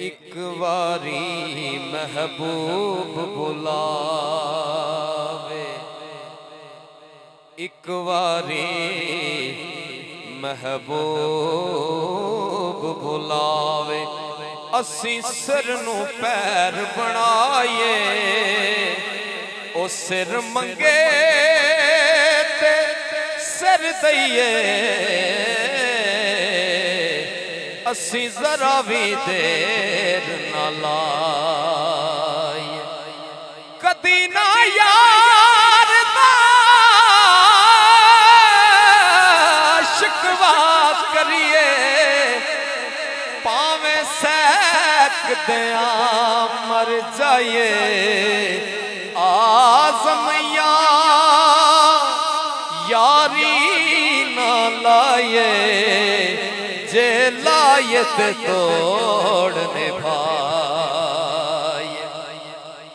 ایک واری محبوب بلاوے، ایک واری محبوب بلاوے، اسی سر نو پیر بنائیے، او سر منگے تے سر دئیے، اسی ذرا بھی دیر نہ لائیے، کدی نہ یار دا شکوا کریے، پاویں سیک دیاں مر جائیے، آزم یاری نہ لائیے، جے لائیے تے توڑ نبھا